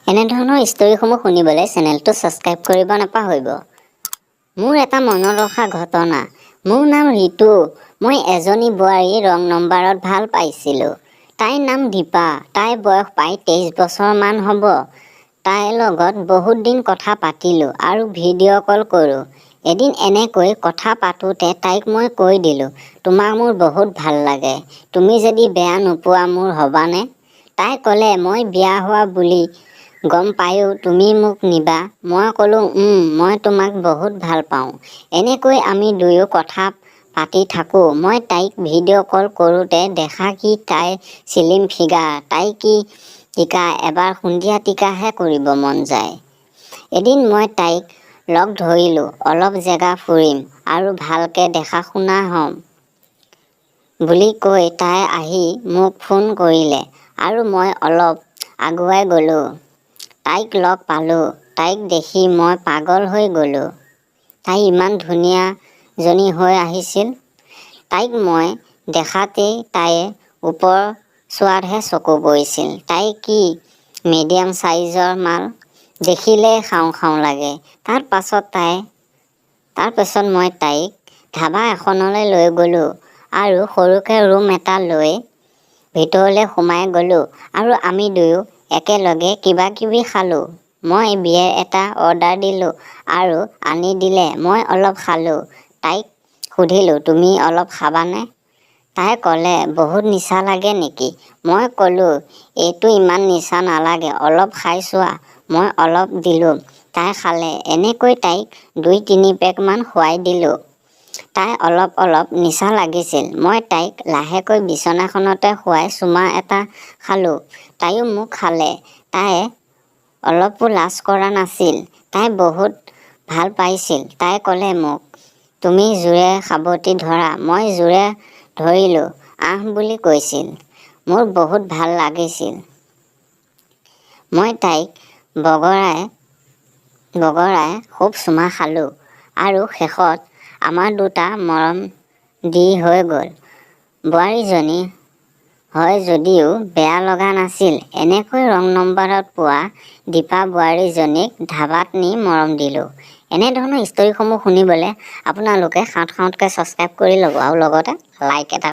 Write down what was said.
এনেধৰণৰ ষ্টৰিসমূহ শুনিবলৈ চেনেলটো ছাবস্ক্ৰাইব কৰিব নাপাহৰিব। মোৰ এটা মনত ৰখা ঘটনা। মোৰ নাম ঋতু। মই এজনী বোৱাৰী ৰং নম্বৰত ভাল পাইছিলোঁ। তাইৰ নাম দীপা। তাইৰ বয়স প্ৰায় 23 বছৰমান হ'ব। তাইৰ লগত বহুত দিন কথা পাতিলোঁ আৰু ভিডিঅ' কল কৰোঁ। এদিন এনেকৈ কথা পাতোঁতে তাইক মই কৈ দিলোঁ, তোমাক মোৰ বহুত ভাল লাগে। তুমি যদি বেয়া নোপোৱা মোৰ হ'বানে? তাই ক'লে, মই বিয়া হোৱা বুলি গম পায়ো তুমি মোক নিবা? মই ক'লোঁ, মই তোমাক বহুত ভাল পাওঁ। এনেকৈ আমি দুয়ো কথা পাতি থাকোঁ। মই তাইক ভিডিঅ' কল কৰোঁতে দেখা কি তাইৰ স্লিম ফিগাৰ। তাই কি টিকা এবাৰ সন্ধিয়া টিকাহে কৰিব মন যায়। এদিন মই তাইক লগ ধৰিলোঁ, অলপ জেগা ফুৰিম আৰু ভালকৈ দেখা শুনা হ'ম বুলি কৈ তাই আহি মোক ফোন কৰিলে আৰু মই অলপ আগুৱাই গ'লোঁ। তাইক লগ পালোঁ। তাইক দেখি মই পাগল হৈ গ'লোঁ। তাই ইমান ধুনীয়াজনী হৈ আহিছিল। তাইক মই দেখাতেই তাইৰ ওপৰ চোৱাতহে চকু পৰিছিল। তাই কি মিডিয়াম চাইজৰ মাল। দেখিলেই খাওঁ খাওঁ লাগে। তাৰ পাছত মই তাইক ধাবা এখনলৈ লৈ গ'লোঁ আৰু সৰুকৈ ৰুম এটা লৈ ভিতৰলৈ সোমাই গ'লোঁ আৰু আমি দুয়ো একেলগে কিবা কিবি খালোঁ। মই বিয়েৰ এটা অৰ্ডাৰ দিলোঁ আৰু আনি দিলে। মই অলপ খালোঁ। তাইক সুধিলোঁ, তুমি অলপ খাবানে? তাই ক'লে, বহুত নিচা লাগে নেকি? মই ক'লোঁ, এইটো ইমান নিচা নালাগে, অলপ খাই চোৱা। মই অলপ দিলোঁ। তাই খালে। এনেকৈ তাইক 2-3 পেকমান খুৱাই দিলোঁ। তাই অলপ নিচা লাগিছিল। মই তাইক লাহেকৈ বিচনাখনতে শুৱাই চুমা এটা খালোঁ। তাইও মোক খালে। তাই অলপো লাজ কৰা নাছিল। তাই বহুত ভাল পাইছিল। তাই ক'লে মোক, তুমি জোৰে সাবটি ধৰা। মই জোৰে ধৰিলোঁ। আহ বুলি কৈছিল। মোৰ বহুত ভাল লাগিছিল। মই তাইক বগৰাই খুব চুমা খালোঁ আৰু শেষত আমাৰ দুটা মৰম দি হৈ গ'ল। বোৱাৰীজনী হয় যদিও বেয়া লগা নাছিল। এনেকৈ ৰং নম্বৰত পোৱা দীপা বোৱাৰীজনীক ধাবাত নি মৰম দিলোঁ। এনেধৰণৰ ষ্টৰিসমূহ শুনিবলৈ আপোনালোকে সাওঁতকৈ ছাবস্ক্ৰাইব কৰি ল'ব আৰু লগতে লাইক এটা